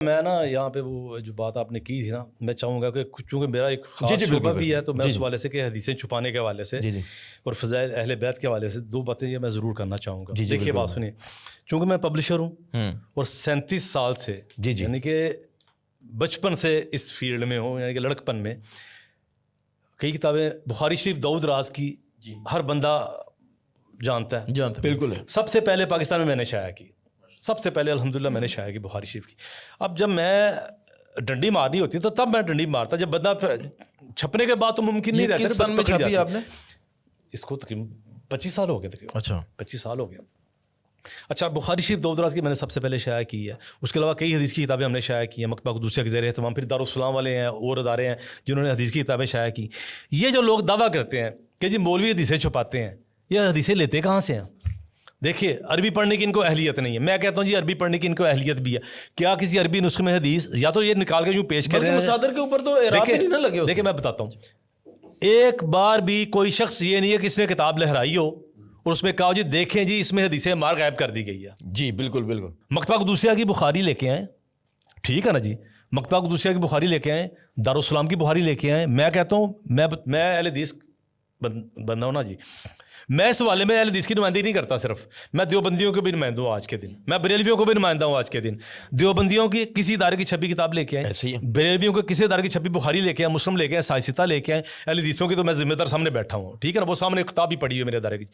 میں نا یہاں پہ وہ جو بات آپ نے کی تھی نا، میں چاہوں گا کہ چونکہ میرا ایک خاص شعبہ بھی ہے تو میں اس حوالے سے کہ حدیثیں چھپانے کے حوالے سے اور فضائل اہل بیت کے حوالے سے دو باتیں یہ میں ضرور کرنا چاہوں گا. دیکھیے بات سنیے، چونکہ میں پبلشر ہوں اور 37 سال سے یعنی کہ بچپن سے اس فیلڈ میں ہوں، یعنی کہ لڑکپن میں کئی کتابیں بخاری شریف داؤد راز کی ہر بندہ جانتا ہے. بالکل سب سے پہلے پاکستان میں میں نے شائع کی، سب سے پہلے الحمدللہ میں نے شائع کی بخاری شریف کی. اب جب میں ڈنڈی مارنی ہوتی تو تب میں ڈنڈی مارتا، جب بندہ چھپنے کے بعد تو ممکن نہیں رہتا. کس سن میں چھپی آپ نے؟ اس کو تقریباً 25 سال ہو گئے تقریباً. اچھا 25 سال ہو گیا. اچھا، بخاری شریف داؤد راز کی میں نے سب سے پہلے شائع کی ہے. اس کے علاوہ کئی حدیث کی کتابیں ہم نے شائع کی ہیں، مکتبہ قدوسیہ کے زیر اہتمام. پھر دارالسلام والے ہیں اور ادارے ہیں جنہوں نے حدیث کی کتابیں شائع کی. یہ جو لوگ دعویٰ کرتے ہیں کہ جی مولوی حدیثیں چھپاتے ہیں، یہ حدیثیں لیتے کہاں سے ہیں؟ دیکھیے، عربی پڑھنے کی ان کو اہلیت نہیں ہے. میں کہتا ہوں جی عربی پڑھنے کی ان کو اہلیت بھی ہے. کیا کسی عربی نسخے میں حدیث یا تو یہ نکال کے یوں پیش کر رہے ہیں مصادر کے اوپر تو اعراب بھی نہیں نہ لگے ہوتے. دیکھیں میں بتاتا ہوں، ایک بار بھی کوئی شخص یہ نہیں ہے کہ اس نے کتاب لہرائی ہو اور اس میں کہا جی دیکھیں جی اس میں حدیثیں مار غائب کر دی گئی ہے. جی بالکل بالکل. مکتبہ قدوسیہ کی بخاری لے کے آئیں، ٹھیک ہے نا جی، مکتبہ قدوسیہ کی بخاری لے کے آئیں، دارالسلام کی بخاری لے کے آئیں. میں کہتا ہوں میں اہل حدیث بندہ ہوں نا جی، میں اس حوالے میں اہل حدیث کی نمائندگی نہیں کرتا. صرف میں دیوبندیوں کے بھی نمائندہ ہوں آج کے دن، میں بریلویوں کو بھی نمائندہ ہوں آج کے دن. دیوبندیوں کی کسی ادارے کی چھپی کتاب لے کے آئیں، بریلویوں کے کسی ادارے کی چھپی بخاری لے کے آئیں، مسلم لے کے آئیں، سائستہ لے کے آئیں. اہل حدیثوں کی تو میں ذمہ دار سامنے بیٹھا ہوں، ٹھیک ہے نا، وہ سامنے کتاب بھی پڑھی ہے میرے ادارے کی.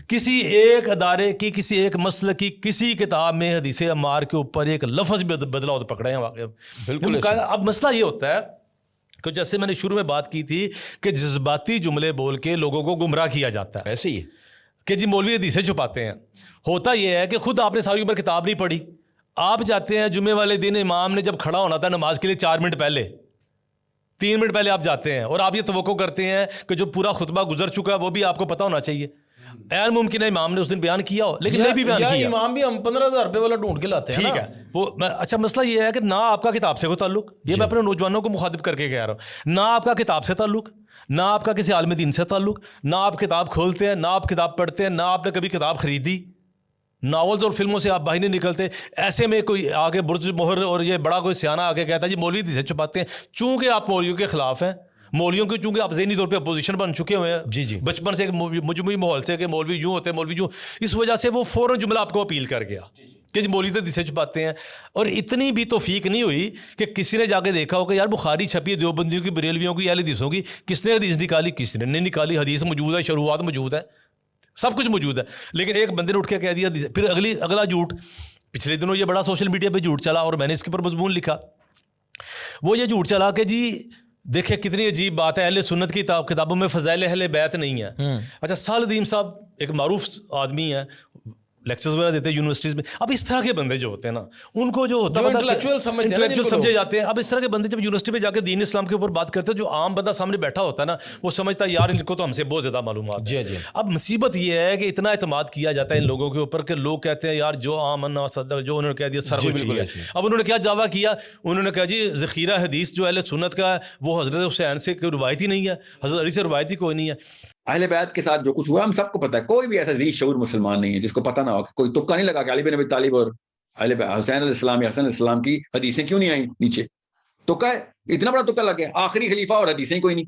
کسی ایک ادارے کی کسی ایک مسلک کی کسی کتاب میں حدیث عمار کے اوپر ایک لفظ بھی بدلا ہو تو پکڑے ہیں واقعہ. بالکل. اب مسئلہ یہ ہوتا ہے کہ جیسے میں نے شروع میں بات کی تھی کہ جذباتی جملے بول کے لوگوں کو گمراہ کیا جاتا ہے. ایسے ہی کہ جی مولوی حدیثیں چھپاتے ہیں. ہوتا یہ ہے کہ خود آپ نے ساری عمر کتاب نہیں پڑھی، آپ جاتے ہیں جمعے والے دن امام نے جب کھڑا ہونا تھا نماز کے لیے 4 منٹ پہلے 3 منٹ پہلے آپ جاتے ہیں اور آپ یہ توقع کرتے ہیں کہ جو پورا خطبہ گزر چکا ہے وہ بھی آپ کو پتہ ہونا چاہیے. غیر ممکن ہے امام نے اس دن بیان کیا ہو لیکن نہیں بھی بیان کیا. امام بھی ہم 15,000 روپے والا ڈھونڈ کے لاتے ہیں. ٹھیک ہے وہ اچھا مسئلہ یہ ہے کہ نہ آپ کا کتاب سے کوئی تعلق، یہ میں اپنے نوجوانوں کو مخاطب کر کے کہہ رہا ہوں، نہ آپ کا کتاب سے تعلق، نہ آپ کا کسی عالم دین سے تعلق، نہ آپ کتاب کھولتے ہیں، نہ آپ کتاب پڑھتے ہیں، نہ آپ نے کبھی کتاب خریدی. ناولز اور فلموں سے آپ باہر نہیں نکلتے. ایسے میں کوئی آگے برج مہر اور یہ بڑا کوئی سیانہ آگے کہتا ہے جی مولوی حدیثیں چھپاتے ہیں. چونکہ آپ مولویوں کے خلاف ہیں، مولویوں کی چونکہ آپ ذہنی طور پہ اپوزیشن بن چکے ہوئے ہیں جی بچپن سے ایک مجموعی ماحول سے کہ مولوی یوں ہوتے ہیں مولوی یوں، اس وجہ سے وہ فوراً جملہ آپ کو اپیل کر گیا کہ جی مولوی حدیثیں چھپاتے ہیں. اور اتنی بھی توفیق نہیں ہوئی کہ کسی نے جا کے دیکھا ہو کہ یار بخاری چھپی ہے دیوبندیوں کی، بریلویوں کی، اہل حدیثوں کی، کس نے حدیث نکالی؟ کسی نے نہیں نکالی. حدیث موجود ہے، شروحات موجود ہے، سب کچھ موجود ہے، لیکن ایک بندے نے اٹھ کے کہہ دیا. پھر اگلا جھوٹ، پچھلے دنوں یہ بڑا سوشل میڈیا پہ جھوٹ چلا اور میں نے اس کے اوپر مضمون لکھا. وہ یہ جھوٹ چلا کہ جی دیکھیں کتنی عجیب بات ہے، اہل سنت کی کتابوں میں فضائل اہل بیت نہیں ہے. اچھا، سالدین صاحب ایک معروف آدمی ہے، لیکچرز وغیرہ دیتے ہیں یونیورسٹیز میں. اب اس طرح کے بندے جو ہوتے ہیں نا ان کو جو ہوتا ہے انٹلیکچوئل سمجھے جاتے ہیں. اب اس طرح کے بندے جب یونیورسٹی میں جا کے دین اسلام کے اوپر بات کرتے ہیں، جو عام بندہ سامنے بیٹھا ہوتا ہے نا وہ سمجھتا ہے یار ان کو تو ہم سے بہت زیادہ معلومات ہے. اب مصیبت یہ ہے کہ اتنا اعتماد کیا جاتا ہے ان لوگوں کے اوپر کہ لوگ کہتے ہیں یار جو آمنا صدق، جو انہوں نے کہہ دیا سر وہ ٹھیک ہے. اب انہوں نے کیا دعویٰ کیا؟ انہوں نے کہا جی ذخیرہ حدیث جو اہل سنت کا ہے وہ حضرت حسین سے کوئی روایتی نہیں ہے، حضرت علی سے روایتی کوئی نہیں ہے. اہل بیت کے ساتھ جو کچھ ہوا ہم سب کو پتہ ہے. کوئی بھی ایسا ذی شعور مسلمان نہیں ہے جس کو پتہ نہ ہو کہ کوئی تکا نہیں لگا کہ علی بن ابی طالب اور حسین علیہ السلام یا حسن علیہ السلام کی حدیثیں کیوں نہیں آئیں نیچے. تکا ہے، اتنا بڑا تکا لگ گیا. آخری خلیفہ اور حدیثیں کوئی نہیں.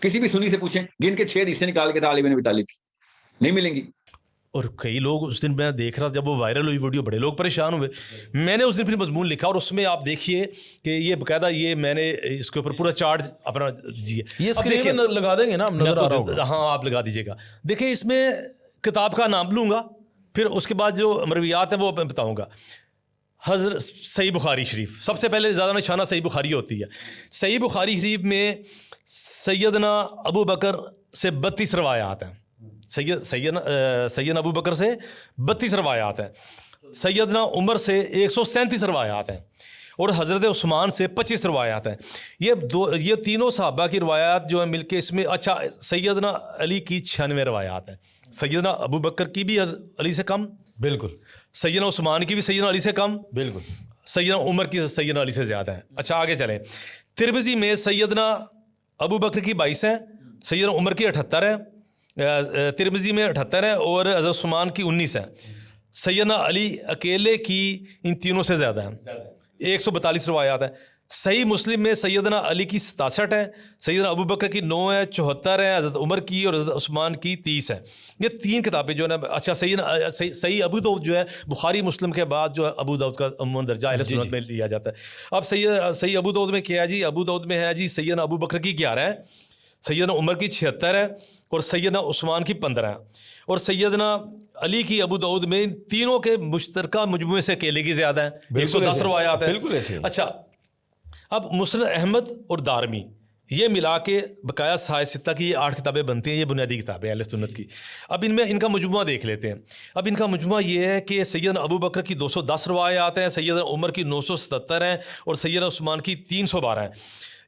کسی بھی سنی سے پوچھیں گن کے 6 حدیثیں نکال کے تھا علی بن ابی طالب کی، نہیں ملیں گی. اور کئی لوگ اس دن میں دیکھ رہا جب وہ وائرل ہوئی ویڈیو بڑے لوگ پریشان ہوئے. میں نے اس دن پھر مضمون لکھا اور اس میں آپ دیکھیے کہ یہ باقاعدہ یہ میں نے اس کے اوپر پورا چارٹ اپنا دیجیے. یہ اسکرین میں لگا دیں گے نا، نظر آ رہا ہوگا. ہاں آپ لگا دیجیے گا. دیکھیں اس میں کتاب کا نام لوں گا، پھر اس کے بعد جو مرویات ہیں وہ بتاؤں گا. حضرت صحیح بخاری شریف سب سے پہلے زیادہ نشانہ صحیح بخاری ہوتی ہے. صحیح بخاری شریف میں سیدنا ابو بکر سے 32 روایات ہیں. سیدنا ابو بکر سے 32 روایات ہیں. سیدنا عمر سے 137 روایات ہیں اور حضرت عثمان سے 25 روایات ہیں. یہ تینوں صحابہ کی روایات جو ہیں مل کے اس میں اچھا سیدنا علی کی 96 روایات ہیں. سیدنا ابو بکر کی بھی علی سے کم، بالکل. سیدنا عثمان کی بھی سیدنا علی سے کم، بالکل. سیدنا عمر کی سیدنا علی سے زیادہ ہیں. اچھا آگے چلیں. ترمذی میں سیدنا ابو بکر کی 22 ہیں، سیدنا عمر کی 78 ہیں، ترمذی میں 78 ہیں اور حضرت عثمان کی 19 ہیں. سیدنا علی اکیلے کی ان تینوں سے زیادہ ہیں. 142 روایات ہیں. صحیح مسلم میں سیدنا علی کی 67 ہیں, سیدنا ابو بکر کی 9 ہیں, 74 ہیں, حضرت عمر کی اور حضرت عثمان کی 30 ہیں. یہ 3 کتابیں جو ہے نا. اچھا صحیح ابو داؤد جو ہے بخاری مسلم کے بعد جو ہے ابو داؤد کا عموماً درجہ اہل سنت میں لیا جاتا ہے. اب صحیح ابو داؤد میں کیا ہے جی؟ ابو داؤد میں ہے جی سیدنا ابو بکر کی 11 ہے, سیدنا عمر کی 76 ہے, اور سیدنا عثمان کی 15 ہے, اور سیدنا علی کی ابو داؤد میں تینوں کے مشترکہ مجموعے سے اکیلے کی زیادہ ہیں, 110 روایات ہیں. بالکل ایسے. اچھا اب مسند احمد اور دارمی یہ ملا کے بقایا سائے ستہ کی یہ 8 کتابیں بنتی ہیں. یہ بنیادی کتابیں اہل سنت کی. اب ان میں ان کا مجموعہ دیکھ لیتے ہیں. اب ان کا مجموعہ یہ ہے کہ سیدنا ابو بکر کی 210 روایات ہیں, سیدنا عمر کی 977 ہیں, اور سیدنا عثمان کی 312 ہیں.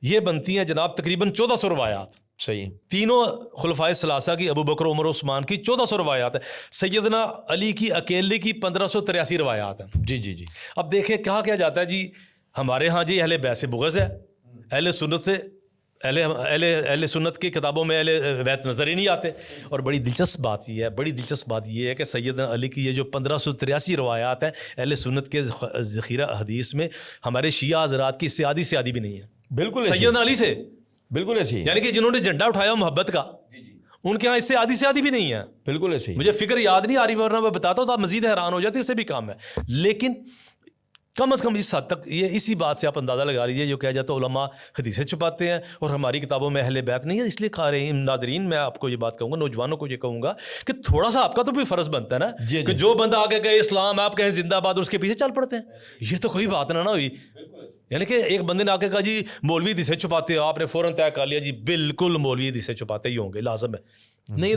یہ بنتی ہیں جناب تقریباً 1400 روایات. صحیح. تینوں خلفائے ثلاثہ کی, ابو بکر عمر عثمان کی 1400 روایات ہیں. سیدنا علی کی اکیلے کی 1583 روایات ہیں. جی جی جی. اب دیکھیں کہا کیا جاتا ہے جی ہمارے ہاں جی اہل بیت سے بغض ہے, اہل سنت سے اہل سنت کی کتابوں میں اہل بیت نظر ہی نہیں آتے. اور بڑی دلچسپ بات یہ ہے کہ سیدنا علی کی یہ جو 1583 روایات ہیں اہل سنت کے ذخیرہ حدیث میں ہمارے شیعہ حضرات کی اس سے آدھی بھی نہیں ہے. بالکل سیدنا علی سے بالکل ایسی. یعنی کہ جنہوں نے جھنڈا اٹھایا محبت کا, ان کے ہاں اس سے آدھی بھی نہیں ہے. بالکل ایسی. مجھے فکر یاد نہیں آ رہی ورنہ میں بتاتا ہوں تو آپ مزید حیران ہو جاتے. اس سے بھی کام ہے, لیکن کم از کم اس حد تک یہ اسی بات سے آپ اندازہ لگا لیجیے جو کہا جاتا ہے علماء حدیثیں چھپاتے ہیں اور ہماری کتابوں میں اہل بیت نہیں ہے. اس لیے کھا رہے ہیں ناظرین, میں آپ کو یہ بات کہوں گا, نوجوانوں کو یہ کہوں گا کہ تھوڑا سا آپ کا تو بھی فرض بنتا ہے نا کہ جو بندہ آگے کہے اسلام آپ کہیں زندہ باد اور اس کے پیچھے چل پڑتے ہیں. یہ تو کوئی بات نہ ہوئی. یعنی کہ ایک بندے نے آ کے کہا جی مولوی حدیثیں چھپاتے ہو, آپ نے فوراً طے کر لیا جی بالکل مولوی حدیثیں چھپاتے ہی ہوں گے, لازم ہے. نہیں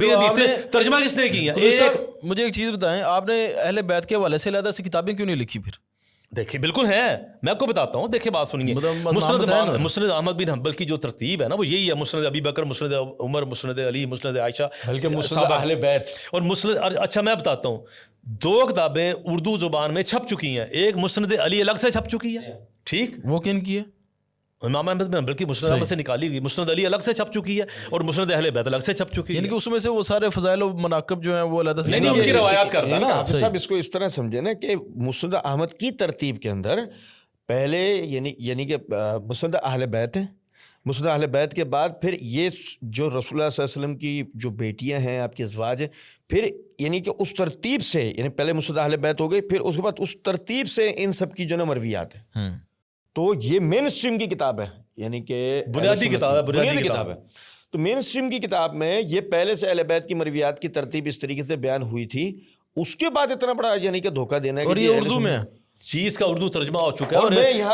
ترجمہ کس نے کی ہے؟ مجھے ایک چیز بتائیں, آپ نے اہل بیت کے حوالے سے علیحدہ سے کتابیں کیوں نہیں لکھی پھر؟ دیکھیے بالکل ہے, میں آپ کو بتاتا ہوں. دیکھیے بات سنیے, مسند احمد بن حنبل کی جو ترتیب ہے نا وہ یہی ہے. مسند ابی بکر, مسند عمر, مسند علی, مسند عائشہ, بلکہ مسند اہل بیت اور مسند. اچھا میں بتاتا ہوں, 2 کتابیں اردو زبان میں چھپ چکی ہیں. ایک مسند علی الگ سے چھپ چکی ہے, ٹھیک, وہ کن کی ہے؟ امام احمد بن حنبل کی مسند احمد سے نکالی گئی. مسند علی الگ سے چھپ چکی ہے اور مسند اہل بیت الگ سے چھپ چکی ہے. یعنی کہ اس میں سے وہ سارے فضائل و مناقب جو ہیں وہ علیحدہ سے نہیں ان کی روایات کرتا ہے نا. حافظ صاحب اس کو اس طرح سمجھے نا کہ مسند احمد کی ترتیب کے اندر پہلے یعنی کہ مسند اہل بیت ہیں, مسند اہل بیت کے بعد پھر یہ جو رسول اللہ صلی اللہ علیہ وسلم کی جو بیٹیاں ہیں آپ کے ازواج ہیں, پھر یعنی کہ اس ترتیب سے یعنی پہلے مسند اہل بیت ہو گئی, پھر اس کے بعد اس ترتیب سے ان سب کی جو نا مرویات ہیں. تو یہ مین اسٹریم کی کتاب ہے, یعنی کہ بنیادی کتاب ہے. تو مین اسٹریم کی کتاب میں یہ پہلے سے اہل بیت کی مرویات کی ترتیب اس طریقے سے بیان ہوئی تھی. اس کے بعد اتنا بڑا یعنی کہ دھوکہ دینا ہے. اور یہ اردو میں چیز کا اردو ترجمہ ہو چکا ہے, اور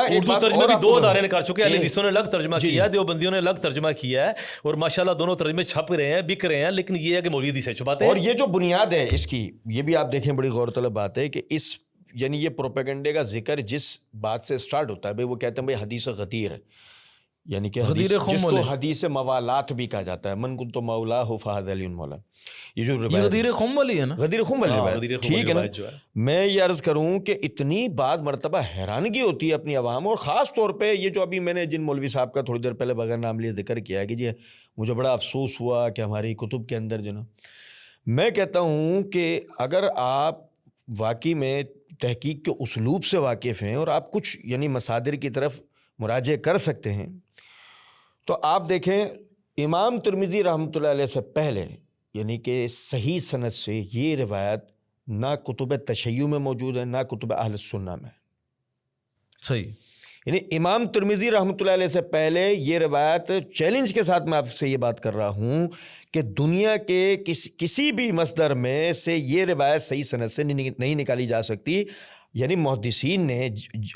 اردو ترجمہ بھی 2 ادارے نے کر چکے ہیں. اہل حدیثوں نے الگ ترجمہ کیا ہے, دیوبندیوں نے الگ ترجمہ کیا ہے, اور ماشاءاللہ دونوں ترجمے چھپ رہے ہیں, بک رہے ہیں. لیکن یہ ہے کہ مولوی حدیثیں چھپاتے ہیں. اور یہ جو بنیاد ہے اس کی, یہ بھی آپ دیکھیں بڑی غور طلب بات ہے کہ اس یعنی یہ پروپیگنڈے کا ذکر جس بات سے سٹارٹ ہوتا ہے, وہ کہتے ہیں بھائی حدیث غدیر ہے, یعنی کہ جس کو حدیث موالات بھی کہا جاتا ہے. من کنت مولا ہو فہد علی مولا. یہ جو غدیر خم والی ہے نا, غدیر خم والی, ٹھیک ہے نا. میں یہ عرض کروں کہ اتنی بعض مرتبہ حیرانگی ہوتی ہے اپنی عوام, اور خاص طور پہ یہ جو ابھی میں نے جن مولوی صاحب کا تھوڑی دیر پہلے بغیر نام لیے ذکر کیا ہے کہ جی مجھے بڑا افسوس ہوا کہ ہماری کتب کے اندر جو نا, میں کہتا ہوں کہ اگر آپ واقعی میں تحقیق کے اسلوب سے واقف ہیں اور آپ کچھ یعنی مصادر کی طرف مراجعہ کر سکتے ہیں, تو آپ دیکھیں امام ترمذی رحمۃ اللہ علیہ سے پہلے یعنی کہ صحیح سند سے یہ روایت نہ کتب تشیع میں موجود ہے, نہ کتب اہل سنہ میں. صحیح. یعنی امام ترمذی رحمۃ اللہ علیہ سے پہلے یہ روایت, چیلنج کے ساتھ میں آپ سے یہ بات کر رہا ہوں کہ دنیا کے کسی بھی مصدر میں سے یہ روایت صحیح سند سے نہیں نکالی جا سکتی. یعنی محدثین نے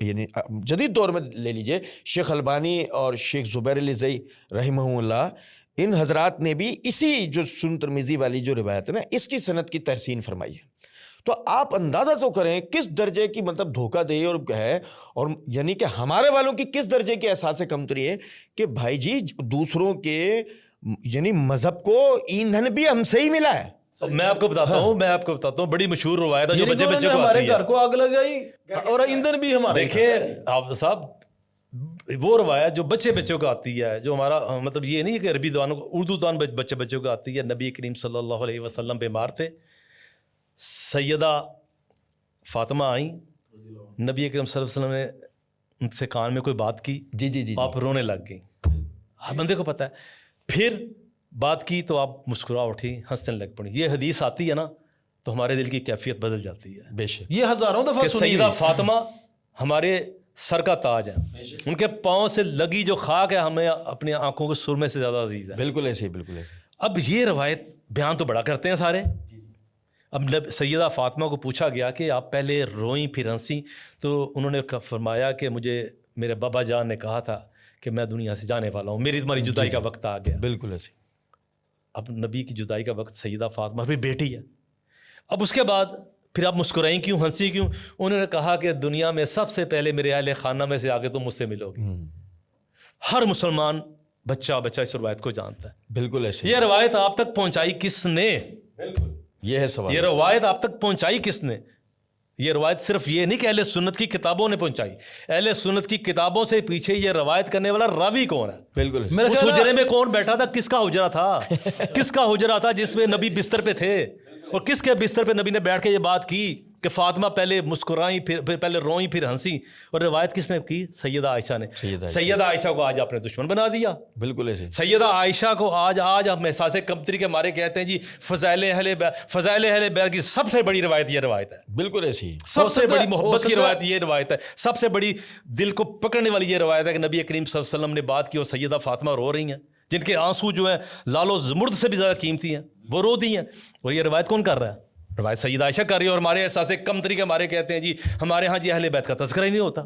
یعنی جدید دور میں لے لیجئے شیخ البانی اور شیخ زبیر الزئی رحمہ اللہ, ان حضرات نے بھی اسی جو سنن ترمذی والی جو روایت ہے نا, اس کی سند کی تحسین فرمائی ہے. تو آپ اندازہ تو کریں کس درجے کی مطلب دھوکہ دے اور ہے, اور یعنی کہ ہمارے والوں کی کس درجے کے احساس کمتری ہے کہ بھائی جی دوسروں کے یعنی مذہب کو ایندھن بھی ہم سے ہی ملا ہے. میں آپ کو بتاتا ہوں بڑی مشہور روایت ہے جو بچے کو ہمارے گھر کو آگ لگائی اور ایندھن بھی ہمارا. دیکھیں آپ صاحب, وہ روایت جو بچوں کو آتی ہے, جو ہمارا مطلب یہ نہیں کہ عربی زبانوں کو اردو زبان بچوں کو آتی ہے. نبی کریم صلی اللہ علیہ وسلم بیمار تھے, سیدہ فاطمہ آئیں, نبی کریم صلی اللہ علیہ وسلم نے ان سے کان میں کوئی بات کی, جی جی جی آپ رونے لگ گئیں. ہر بندے کو پتہ ہے. پھر بات کی تو آپ مسکرا اٹھی, ہنسنے لگ پڑی. یہ حدیث آتی ہے نا تو ہمارے دل کی کیفیت بدل جاتی ہے. بے شک. یہ ہزاروں دفعہ کہ سنی سیدہ ہوئی. فاطمہ ہمارے سر کا تاج ہے, ان کے پاؤں سے لگی جو خاک ہے ہمیں اپنی آنکھوں کے سرمے سے زیادہ عزیز ہے. بالکل ایسے ہی, بالکل ایسے. اب یہ روایت بیان تو بڑا کرتے ہیں سارے. اب سیدہ فاطمہ کو پوچھا گیا کہ آپ پہلے روئیں پھر ہنسیں, تو انہوں نے فرمایا کہ مجھے میرے بابا جان نے کہا تھا کہ میں دنیا سے جانے والا ہوں, میری تمہاری جدائی کا وقت آ گیا. بالکل ایسے. اب نبی کی جدائی کا وقت, سیدہ فاطمہ بھی بیٹی ہے. اب اس کے بعد پھر آپ مسکرائیں کیوں, ہنسی کیوں؟ انہوں نے کہا کہ دنیا میں سب سے پہلے میرے اہل خانہ میں سے آگے تم مجھ سے ملو گے. ہر مسلمان بچہ اس روایت کو جانتا ہے. بالکل ایسے. یہ روایت آپ تک پہنچائی کس نے؟ یہ ہے سوال. یہ روایت آپ تک پہنچائی کس نے؟ یہ روایت صرف یہ نہیں کہ اہل سنت کی کتابوں نے پہنچائی, اہل سنت کی کتابوں سے پیچھے یہ روایت کرنے والا راوی کون ہے؟ بالکل. اس حجرے میں کون بیٹھا تھا, کس کا حجرا تھا, کس کا حجرا تھا جس میں نبی بستر پہ تھے, اور کس کے بستر پہ نبی نے بیٹھ کے یہ بات کی کہ فاطمہ پہلے مسکرائیں پھر پہلے روئیں پھر ہنسی. اور روایت کس نے کی؟ سیدہ عائشہ نے. سیدہ عائشہ کو آج آپ نے دشمن بنا دیا. بالکل ایسے. سیدہ عائشہ کو آج ہم احساس کمتری کے مارے کہتے ہیں جی فضائل اہل بیت کی سب سے بڑی روایت یہ روایت ہے. بالکل ایسے. سب سے بڑی محبت کی روایت یہ روایت ہے. سب سے بڑی دل کو پکڑنے والی یہ روایت ہے کہ نبی کریم صلی اللہ علیہ وسلم نے بات کی اور سیدہ فاطمہ رو رہی ہیں, جن کے آنسو جو ہیں لال و زمرد سے بھی زیادہ قیمتی ہیں, وہ رو دی ہیں. اور یہ روایت کون کر رہا ہے؟ روایت سیدہ عائشہ کر رہی ہے. اور ہمارے احساس کمتری کے ہمارے کہتے ہیں جی ہمارے ہاں جی اہل بیت کا تذکرہ ہی نہیں ہوتا.